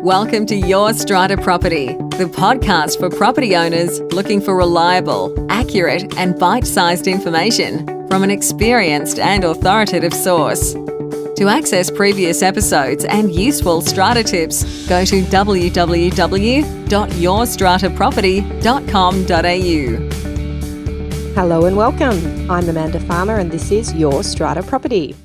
Welcome to Your Strata Property, the podcast for property owners looking for reliable, accurate, and bite-sized information from an experienced and authoritative source. To access previous episodes and useful strata tips, go to www.yourstrataproperty.com.au. Hello and welcome. I'm Amanda Farmer and this is Your Strata Property.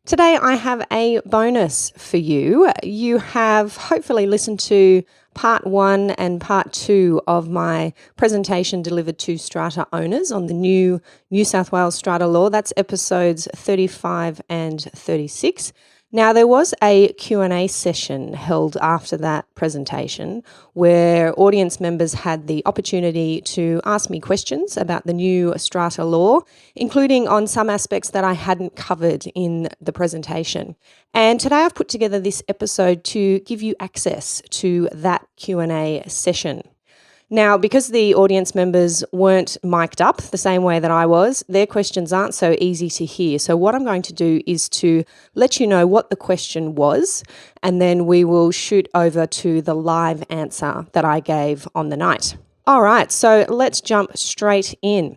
Today I have a bonus for you. You have hopefully listened to part 1 and part 2 of my presentation delivered to strata owners on the new New South Wales Strata Law. That's episodes 35 and 36. Now, there was a Q&A session held after that presentation where audience members had the opportunity to ask me questions about the new strata law, including on some aspects that I hadn't covered in the presentation. And today I've put together this episode to give you access to that Q&A session. Now, because the audience members weren't mic'd up the same way that I was, their questions aren't so easy to hear. So what I'm going to do is to let you know what the question was, and then we will shoot over to the live answer that I gave on the night. All right, so let's jump straight in.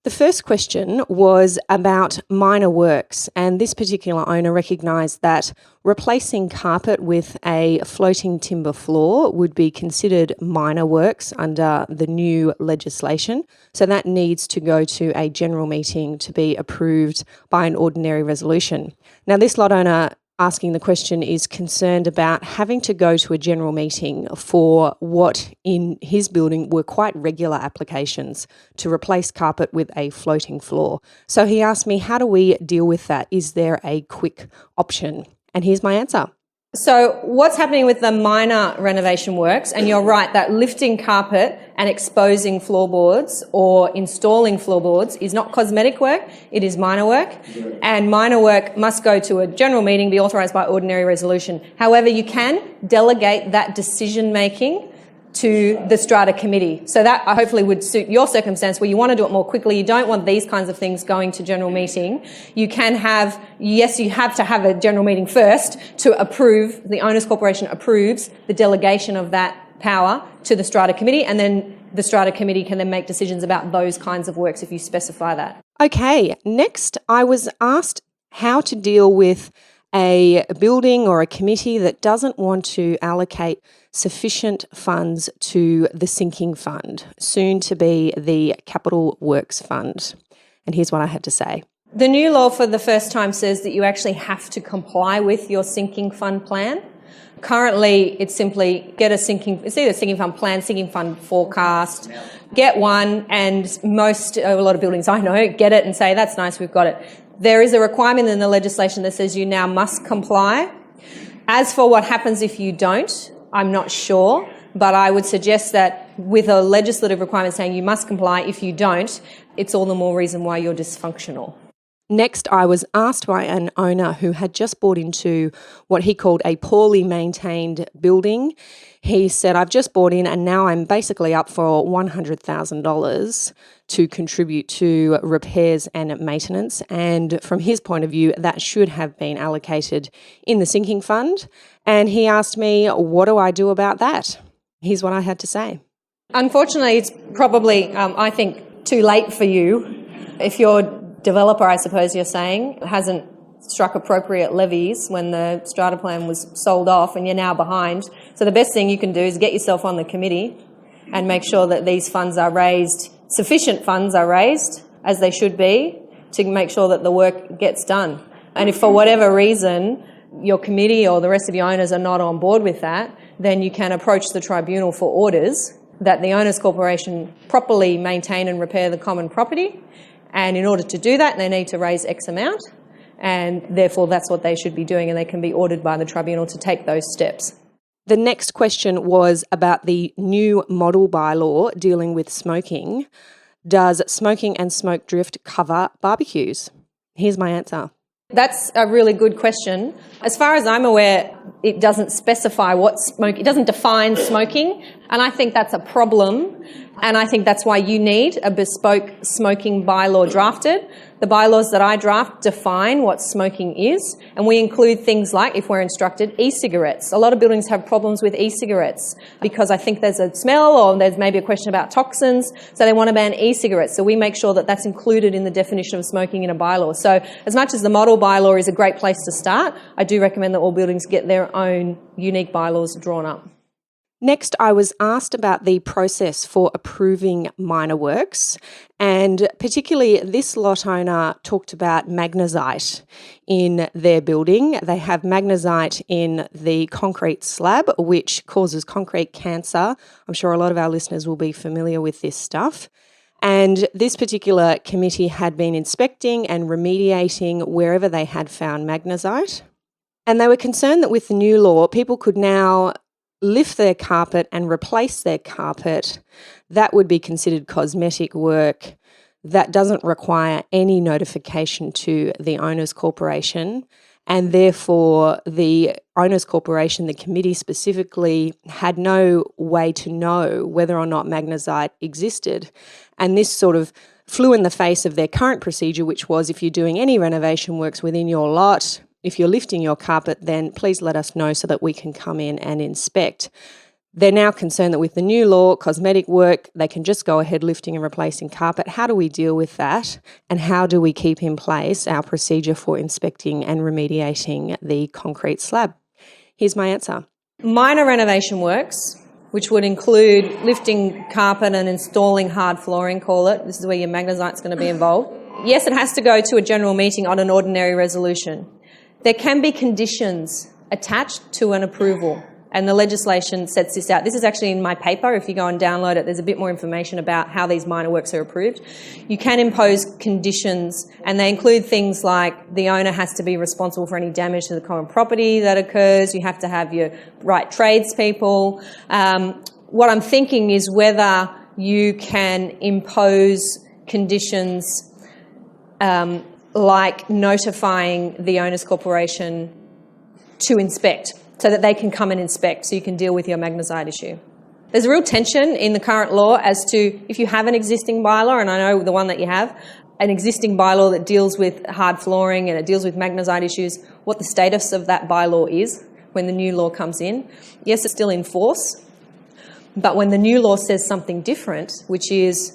The first question was about minor works, and this particular owner recognised that replacing carpet with a floating timber floor would be considered minor works under the new legislation. So that needs to go to a general meeting to be approved by an ordinary resolution. Now, this lot owner asking the question is concerned about having to go to a general meeting for what in his building were quite regular applications to replace carpet with a floating floor. So he asked me, how do we deal with that? Is there a quick option? And here's my answer. So what's happening with the minor renovation works, and you're right that lifting carpet and exposing floorboards or installing floorboards is not cosmetic work, it is minor work. And minor work must go to a general meeting, be authorised by ordinary resolution. However, you can delegate that decision making to the strata committee. So that hopefully would suit your circumstance where you want to do it more quickly. You don't want these kinds of things going to general meeting. You can have, yes, you have to have a general meeting first to approve, the owners corporation approves the delegation of that power to the strata committee, and then the strata committee can then make decisions about those kinds of works if you specify that. Okay, next I was asked how to deal with a building or a committee that doesn't want to allocate sufficient funds to the sinking fund, soon to be the Capital Works Fund. And here's what I had to say. The new law for the first time says that you actually have to comply with your sinking fund plan. Currently, it's simply get it's either sinking fund plan, sinking fund forecast, get one, and a lot of buildings I know get it and say, that's nice, we've got it. There is a requirement in the legislation that says you now must comply. As for what happens if you don't, I'm not sure, but I would suggest that with a legislative requirement saying you must comply, if you don't, it's all the more reason why you're dysfunctional. Next, I was asked by an owner who had just bought into what he called a poorly maintained building. He said, I've just bought in and now I'm basically up for $100,000 to contribute to repairs and maintenance. And from his point of view, that should have been allocated in the sinking fund. And he asked me, what do I do about that? Here's what I had to say. Unfortunately, it's probably, I think, too late for you. If your developer, I suppose you're saying, hasn't struck appropriate levies when the strata plan was sold off and you're now behind. So the best thing you can do is get yourself on the committee and make sure that these funds are raised, sufficient funds are raised, as they should be, to make sure that the work gets done. And if for whatever reason your committee or the rest of your owners are not on board with that, then you can approach the tribunal for orders that the owners corporation properly maintain and repair the common property. And in order to do that, they need to raise X amount. And therefore, that's what they should be doing, and they can be ordered by the tribunal to take those steps. The next question was about the new model bylaw dealing with smoking. Does smoking and smoke drift cover barbecues? Here's my answer. That's a really good question. As far as I'm aware, it doesn't specify it doesn't define smoking, and I think that's a problem. And I think that's why you need a bespoke smoking bylaw drafted. The bylaws that I draft define what smoking is, and we include things like, if we're instructed, e-cigarettes. A lot of buildings have problems with e-cigarettes because I think there's a smell or there's maybe a question about toxins, so they want to ban e-cigarettes. So we make sure that that's included in the definition of smoking in a bylaw. So as much as the model bylaw is a great place to start, I do recommend that all buildings get their own unique bylaws drawn up. Next, I was asked about the process for approving minor works, and particularly this lot owner talked about magnesite in their building. They have magnesite in the concrete slab, which causes concrete cancer. I'm sure a lot of our listeners will be familiar with this stuff. And this particular committee had been inspecting and remediating wherever they had found magnesite. And they were concerned that with the new law, people could now lift their carpet and replace their carpet. That would be considered cosmetic work. That doesn't require any notification to the owners' corporation, and therefore the owners' corporation, the committee specifically, had no way to know whether or not magnesite existed. And this sort of flew in the face of their current procedure, which was if you're doing any renovation works within your lot, if you're lifting your carpet, then please let us know so that we can come in and inspect. They're now concerned that with the new law, cosmetic work, they can just go ahead lifting and replacing carpet. How do we deal with that? And how do we keep in place our procedure for inspecting and remediating the concrete slab? Here's my answer. Minor renovation works, which would include lifting carpet and installing hard flooring, call it. This is where your magnesite's going to be involved. Yes, it has to go to a general meeting on an ordinary resolution. There can be conditions attached to an approval, and the legislation sets this out. This is actually in my paper. If you go and download it, there's a bit more information about how these minor works are approved. You can impose conditions, and they include things like the owner has to be responsible for any damage to the common property that occurs. You have to have your right tradespeople. What I'm thinking is whether you can impose conditions like notifying the owners' corporation to inspect so that they can come and inspect so you can deal with your magnesite issue. There's a real tension in the current law as to if you have an existing bylaw, and I know the one that you have, an existing bylaw that deals with hard flooring and it deals with magnesite issues, what the status of that bylaw is when the new law comes in. Yes, it's still in force, but when the new law says something different, which is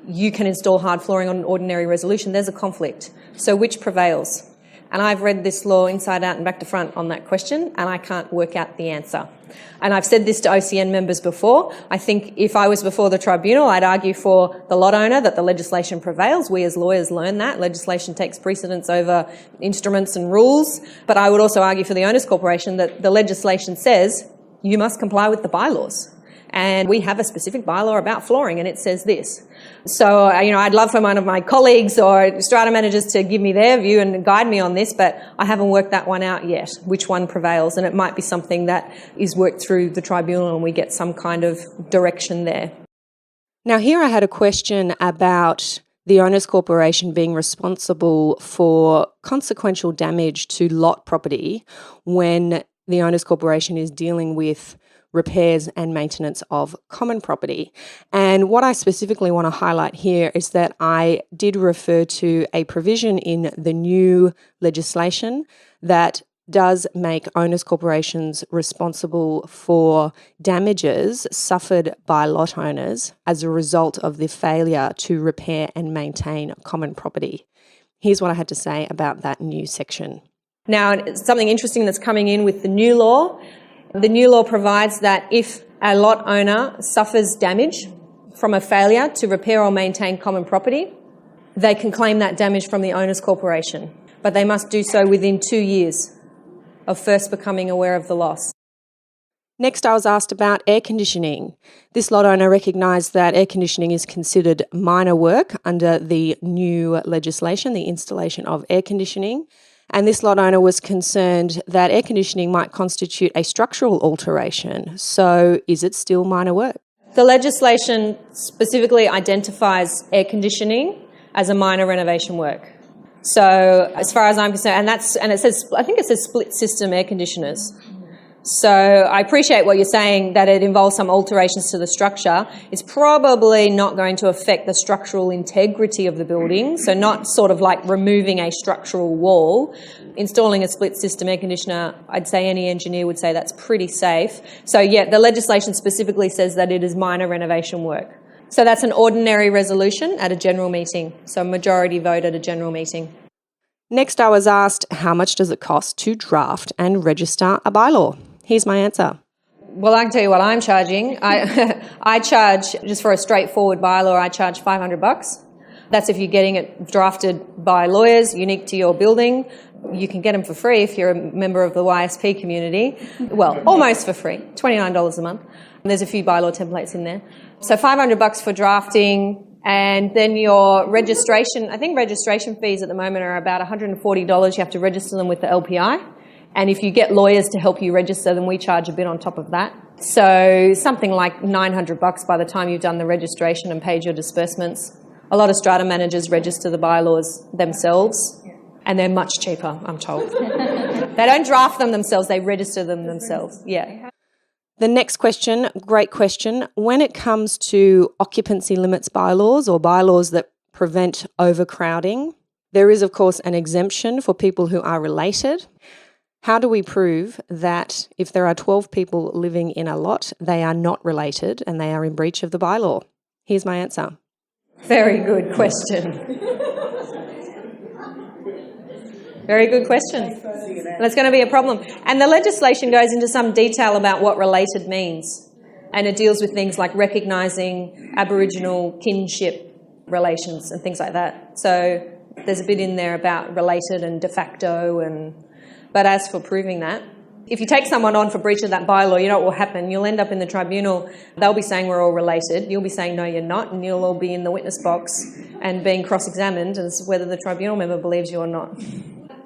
you can install hard flooring on an ordinary resolution, there's a conflict. So which prevails? And I've read this law inside out and back to front on that question, and I can't work out the answer. And I've said this to OCN members before. I think if I was before the tribunal, I'd argue for the lot owner that the legislation prevails. We as lawyers learn that. Legislation takes precedence over instruments and rules. But I would also argue for the owners' corporation that the legislation says you must comply with the bylaws. And we have a specific bylaw about flooring, and it says this. So, I'd love for one of my colleagues or strata managers to give me their view and guide me on this, but I haven't worked that one out yet, which one prevails. And it might be something that is worked through the tribunal and we get some kind of direction there. Now, here I had a question about the owners' corporation being responsible for consequential damage to lot property when the owners' corporation is dealing with repairs and maintenance of common property. And what I specifically want to highlight here is that I did refer to a provision in the new legislation that does make owners' corporations responsible for damages suffered by lot owners as a result of the failure to repair and maintain common property. Here's what I had to say about that new section. Now, something interesting that's coming in with the new law. The new law provides that if a lot owner suffers damage from a failure to repair or maintain common property, they can claim that damage from the owners' corporation, but they must do so within 2 years of first becoming aware of the loss. Next, I was asked about air conditioning. This lot owner recognised that air conditioning is considered minor work under the new legislation, the installation of air conditioning. And this lot owner was concerned that air conditioning might constitute a structural alteration. So is it still minor work? The legislation specifically identifies air conditioning as a minor renovation work. So as far as I'm concerned, and it says, I think it says split system air conditioners. So I appreciate what you're saying, that it involves some alterations to the structure. It's probably not going to affect the structural integrity of the building, so not sort of like removing a structural wall. Installing a split system air conditioner, I'd say any engineer would say that's pretty safe. So yeah, the legislation specifically says that it is minor renovation work. So that's an ordinary resolution at a general meeting, so majority vote at a general meeting. Next, I was asked, how much does it cost to draft and register a bylaw? Here's my answer. Well, I can tell you what I'm charging. I charge, just for a straightforward bylaw, I charge $500. That's if you're getting it drafted by lawyers unique to your building. You can get them for free if you're a member of the YSP community. Well, almost for free, $29 a month. And there's a few bylaw templates in there. So $500 for drafting, and then your registration, I think registration fees at the moment are about $140. You have to register them with the LPI. And if you get lawyers to help you register them, we charge a bit on top of that. So something like $900 by the time you've done the registration and paid your disbursements. A lot of strata managers register the bylaws themselves, and they're much cheaper, I'm told. They don't draft them themselves, they register them themselves. Yeah. The next question, great question. When it comes to occupancy limits bylaws or bylaws that prevent overcrowding, there is, of course, an exemption for people who are related. How do we prove that if there are 12 people living in a lot, they are not related and they are in breach of the bylaw? Here's my answer. Very good question. Very good question. That's going to be a problem. And the legislation goes into some detail about what related means. And it deals with things like recognising Aboriginal kinship relations and things like that. So there's a bit in there about related and de facto. But as for proving that, if you take someone on for breach of that bylaw, you know what will happen? You'll end up in the tribunal. They'll be saying we're all related. You'll be saying no, you're not. And you'll all be in the witness box and being cross-examined as whether the tribunal member believes you or not.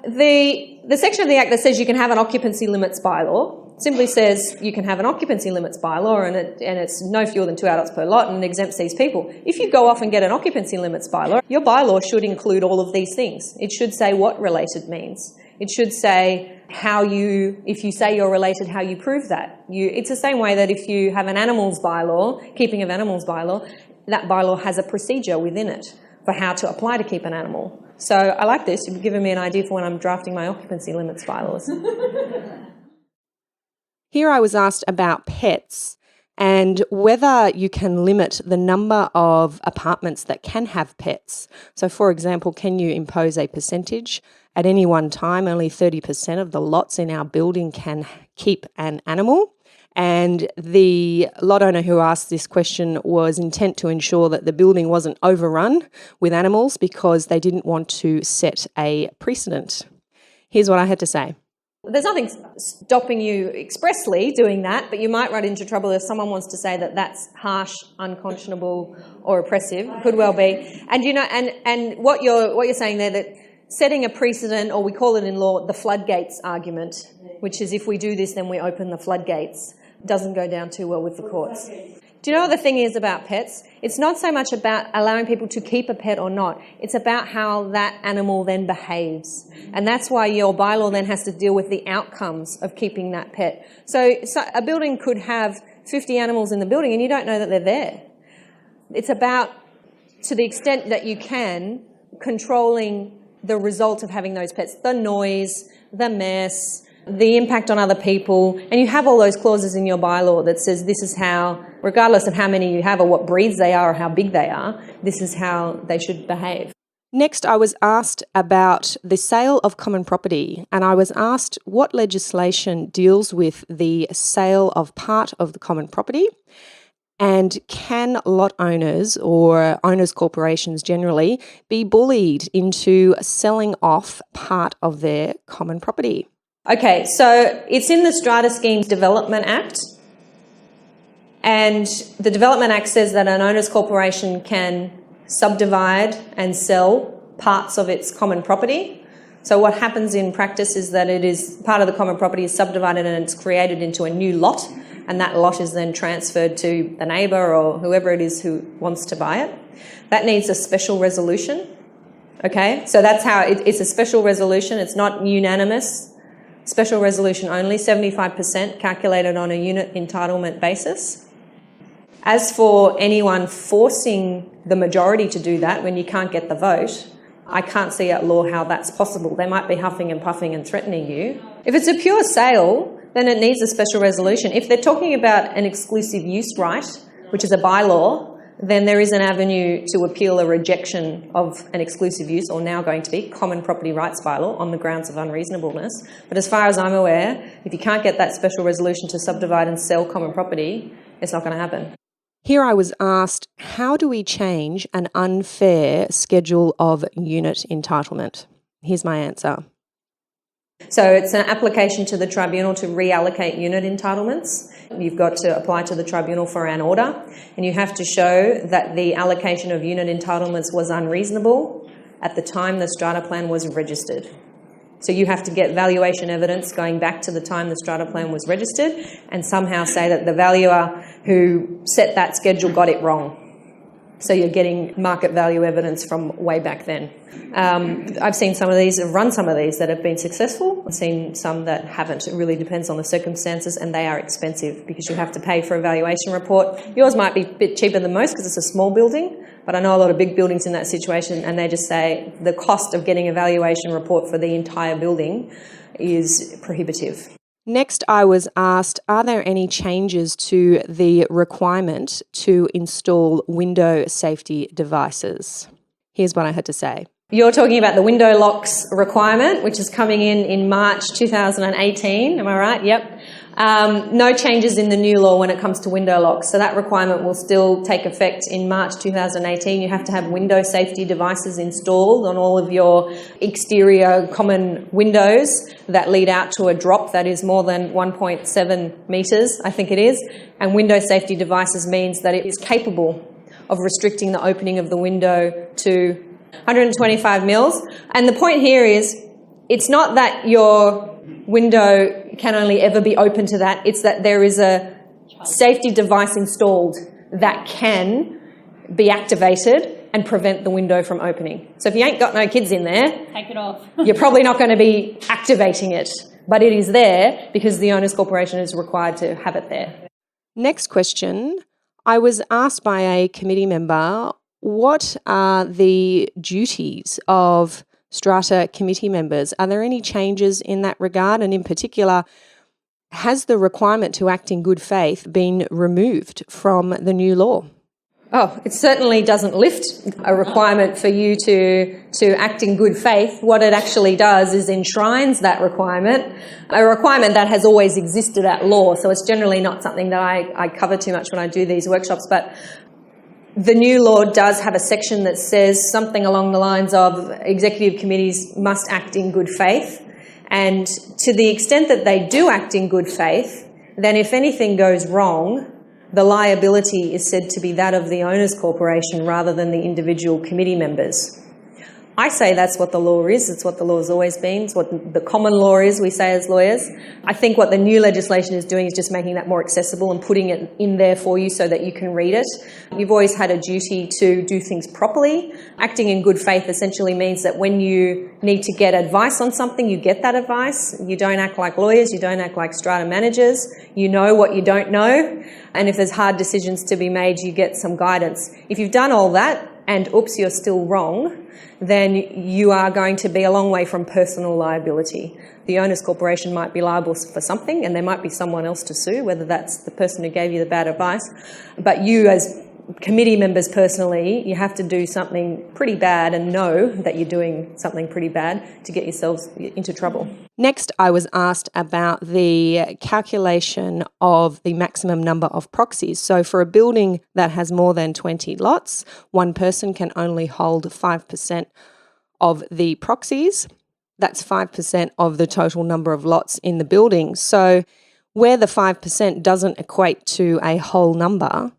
The section of the Act that says you can have an occupancy limits bylaw simply says you can have an occupancy limits bylaw and it's no fewer than 2 adults per lot and exempts these people. If you go off and get an occupancy limits bylaw, your bylaw should include all of these things. It should say what related means. It should say how you, if you say you're related, how you prove that. It's the same way that if you have an animals bylaw, keeping of animals bylaw, that bylaw has a procedure within it for how to apply to keep an animal. So I like this. You've given me an idea for when I'm drafting my occupancy limits bylaws. Here I was asked about pets and whether you can limit the number of apartments that can have pets. So, for example, can you impose a percentage? At any one time, only 30% of the lots in our building can keep an animal. And the lot owner who asked this question was intent to ensure that the building wasn't overrun with animals because they didn't want to set a precedent. Here's what I had to say. There's nothing stopping you expressly doing that, but you might run into trouble if someone wants to say that that's harsh, unconscionable or oppressive. It could well be. And you know, and what you're saying there, that setting a precedent, or we call it in law the floodgates argument, which is if we do this then we open the floodgates, doesn't go down too well with the courts. Do you know what the thing is about pets? It's not so much about allowing people to keep a pet or not. It's about how that animal then behaves. And that's why your bylaw then has to deal with the outcomes of keeping that pet. So a building could have 50 animals in the building and you don't know that they're there. It's about, to the extent that you can, controlling the result of having those pets, the noise, the mess, the impact on other people, and you have all those clauses in your bylaw that says this is how, regardless of how many you have or what breeds they are or how big they are, this is how they should behave. Next, I was asked about the sale of common property, and I was asked what legislation deals with the sale of part of the common property, and can lot owners or owners corporations generally be bullied into selling off part of their common property? Okay, so it's in the Strata Schemes Development Act, and the Development Act says that an owners corporation can subdivide and sell parts of its common property. So what happens in practice is that it is part of the common property is subdivided and it's created into a new lot, and that lot is then transferred to the neighbour or whoever it is who wants to buy it. That needs a special resolution. Okay, so that's how it's a special resolution. It's not unanimous. special resolution only, 75% calculated on a unit entitlement basis. As for anyone forcing the majority to do that when you can't get the vote, I can't see at law how that's possible. They might be huffing and puffing and threatening you. If it's a pure sale, then it needs a special resolution. If they're talking about an exclusive use right, which is a bylaw, then there is an avenue to appeal a rejection of an exclusive use, or now going to be common property rights bylaw, on the grounds of unreasonableness. But as far as I'm aware, if you can't get that special resolution to subdivide and sell common property, it's not going to happen. Here I was asked, how do we change an unfair schedule of unit entitlement? Here's my answer. So it's an application to the tribunal to reallocate unit entitlements. You've got to apply to the tribunal for an order, and you have to show that the allocation of unit entitlements was unreasonable at the time the strata plan was registered. So you have to get valuation evidence going back to the time the strata plan was registered and somehow say that the valuer who set that schedule got it wrong. So you're getting market value evidence from way back then. I've seen some of these, I've run some of these that have been successful. I've seen some that haven't. It really depends on the circumstances, and they are expensive because you have to pay for a valuation report. Yours might be a bit cheaper than most because it's a small building, but I know a lot of big buildings in that situation, and they just say the cost of getting a valuation report for the entire building is prohibitive. Next, I was asked, are there any changes to the requirement to install window safety devices? Here's what I had to say. You're talking about the window locks requirement, which is coming in March 2018. Am I right? Yep. No changes in the new law when it comes to window locks. So that requirement will still take effect in March 2018. You have to have window safety devices installed on all of your exterior common windows that lead out to a drop that is more than 1.7 metres, I think it is. And window safety devices means that it is capable of restricting the opening of the window to 125 mils. And the point here is, it's not that your window can only ever be open to that, it's that there is a safety device installed that can be activated and prevent the window from opening. So if you ain't got no kids in there, take it off. You're probably not going to be activating it, but it is there because the Owners Corporation is required to have it there. Next question. I was asked by a committee member, what are the duties of strata committee members? Are there any changes in that regard? And in particular, has the requirement to act in good faith been removed from the new law? Oh, it certainly doesn't lift a requirement for you to act in good faith. What it actually does is enshrines that requirement, a requirement that has always existed at law. So it's generally not something that I cover too much when I do these workshops, but the new law does have a section that says something along the lines of executive committees must act in good faith. And to the extent that they do act in good faith, then if anything goes wrong, the liability is said to be that of the Owners Corporation rather than the individual committee members. I say that's what the law is. It's what the law has always been. It's what the common law is, we say as lawyers. I think what the new legislation is doing is just making that more accessible and putting it in there for you so that you can read it. You've always had a duty to do things properly. Acting in good faith essentially means that when you need to get advice on something, you get that advice. You don't act like lawyers. You don't act like strata managers. You know what you don't know. And if there's hard decisions to be made, you get some guidance. If you've done all that and oops, you're still wrong, then you are going to be a long way from personal liability. The Owners Corporation might be liable for something and there might be someone else to sue, whether that's the person who gave you the bad advice. But you as committee members personally, you have to do something pretty bad and know that you're doing something pretty bad to get yourselves into trouble. Next, I was asked about the calculation of the maximum number of proxies. So for a building that has more than 20 lots, one person can only hold 5% of the proxies. That's 5% of the total number of lots in the building. So where the 5% doesn't equate to a whole number,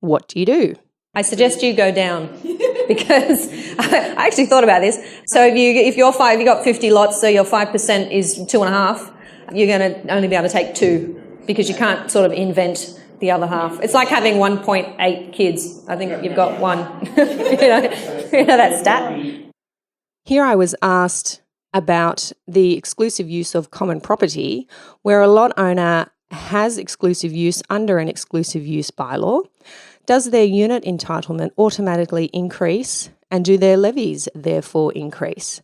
what do you do? I suggest you go down because I actually thought about this. So if you got 50 lots, so your 5% is 2.5, you're going to only be able to take 2 because you can't sort of invent the other half. It's like having 1.8 kids. I think you've got one. you know that stat. Here I was asked, about the exclusive use of common property, where a lot owner has exclusive use under an exclusive use bylaw. Does their unit entitlement automatically increase, and do their levies therefore increase?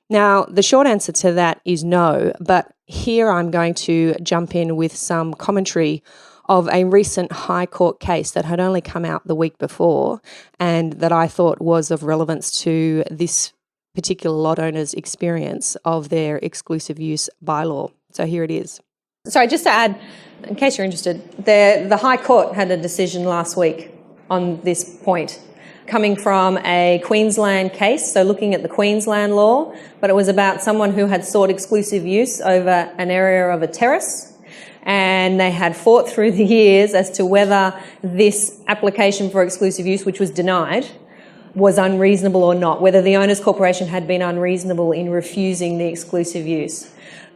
Now, the short answer to that is no, but here I'm going to jump in with some commentary of a recent High Court case that had only come out the week before and that I thought was of relevance to this particular lot owner's experience of their exclusive use bylaw. So here it is. Sorry, just to add, in case you're interested, the High Court had a decision last week on this point, coming from a Queensland case, so looking at the Queensland law, but it was about someone who had sought exclusive use over an area of a terrace, and they had fought through the years as to whether this application for exclusive use, which was denied, was unreasonable or not, whether the owners' corporation had been unreasonable in refusing the exclusive use.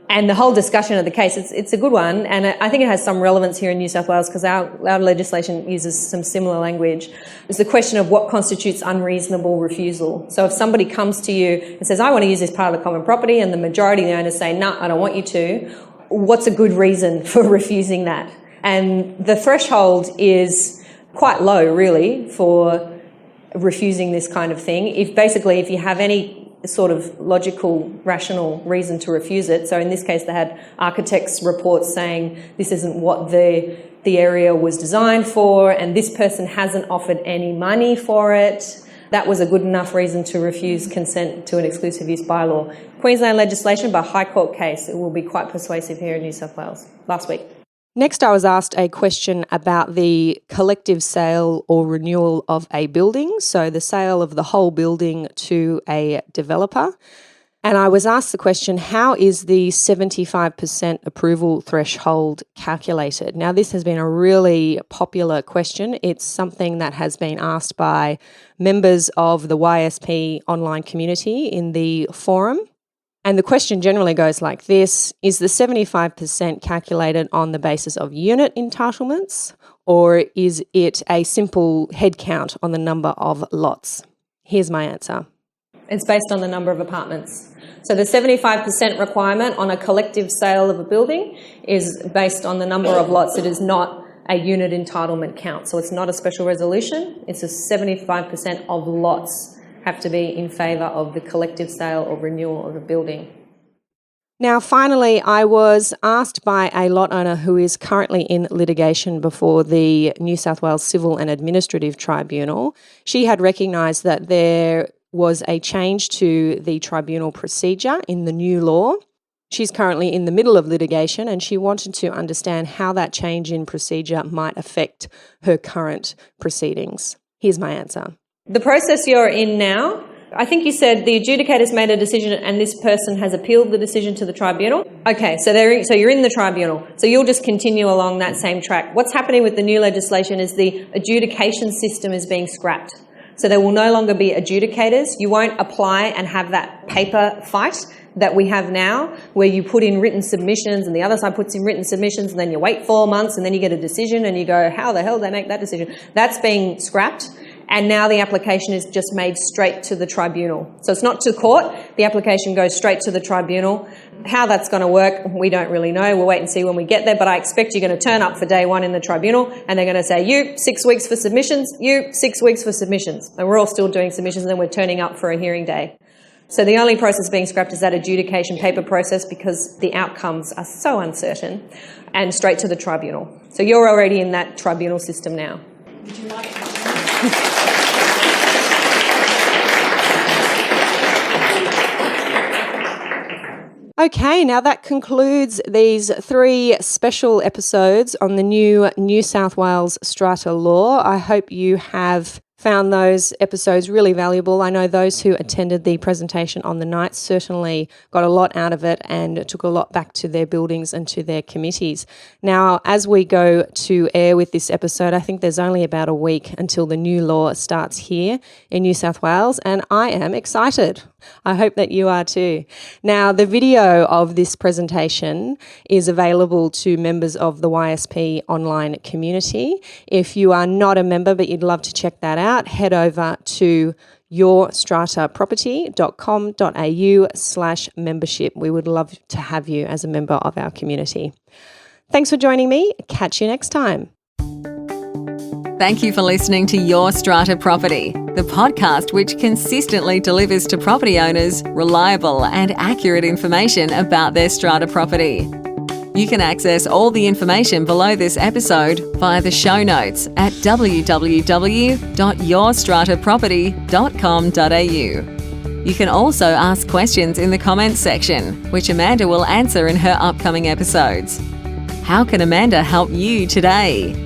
And the whole discussion of the case, it's a good one, and I think it has some relevance here in New South Wales because our legislation uses some similar language. It's the question of what constitutes unreasonable refusal. So if somebody comes to you and says, I want to use this part of the common property, and the majority of the owners say, no, I don't want you to, what's a good reason for refusing that? And the threshold is quite low, really, for refusing this kind of thing. If you have any sort of logical, rational reason to refuse it. So in this case, they had architects' reports saying this isn't what the area was designed for, and this person hasn't offered any money for it. That was a good enough reason to refuse consent to an exclusive use bylaw. Queensland legislation by High Court case, it will be quite persuasive here in New South Wales last week. Next, I was asked a question about the collective sale or renewal of a building, so the sale of the whole building to a developer. And I was asked the question, how is the 75% approval threshold calculated? Now, this has been a really popular question. It's something that has been asked by members of the YSP online community in the forum. And the question generally goes like this: is the 75% calculated on the basis of unit entitlements, or is it a simple head count on the number of lots? Here's my answer. It's based on the number of apartments. So the 75% requirement on a collective sale of a building is based on the number of lots. It is not a unit entitlement count. So it's not a special resolution. It's a 75% of lots have to be in favour of the collective sale or renewal of a building. Now, finally, I was asked by a lot owner who is currently in litigation before the New South Wales Civil and Administrative Tribunal. She had recognised that there was a change to the tribunal procedure in the new law. She's currently in the middle of litigation, and she wanted to understand how that change in procedure might affect her current proceedings. Here's my answer. The process you're in now, I think you said the adjudicator's made a decision and this person has appealed the decision to the tribunal. Okay, so you're in the tribunal. So you'll just continue along that same track. What's happening with the new legislation is the adjudication system is being scrapped. So there will no longer be adjudicators. You won't apply and have that paper fight that we have now, where you put in written submissions and the other side puts in written submissions and then you wait 4 months and then you get a decision and you go, how the hell did they make that decision? That's being scrapped. And now the application is just made straight to the tribunal. So it's not to court. The application goes straight to the tribunal. How that's going to work, we don't really know. We'll wait and see when we get there. But I expect you're going to turn up for day one in the tribunal and they're going to say, you, 6 weeks for submissions, you, 6 weeks for submissions. And we're all still doing submissions and then we're turning up for a hearing day. So the only process being scrapped is that adjudication paper process because the outcomes are so uncertain, and straight to the tribunal. So you're already in that tribunal system now. Would you like Okay, now that concludes these 3 special episodes on the new New South Wales Strata Law. I hope you have found those episodes really valuable. I know those who attended the presentation on the night certainly got a lot out of it and took a lot back to their buildings and to their committees. Now, as we go to air with this episode, I think there's only about a week until the new law starts here in New South Wales, and I am excited. I hope that you are too. Now, the video of this presentation is available to members of the YSP online community. If you are not a member but you'd love to check that out, head over to yourstrataproperty.com.au/membership. We would love to have you as a member of our community. Thanks for joining me. Catch you next time. Thank you for listening to Your Strata Property, the podcast which consistently delivers to property owners reliable and accurate information about their strata property. You can access all the information below this episode via the show notes at www.yourstrataproperty.com.au. You can also ask questions in the comments section, which Amanda will answer in her upcoming episodes. How can Amanda help you today?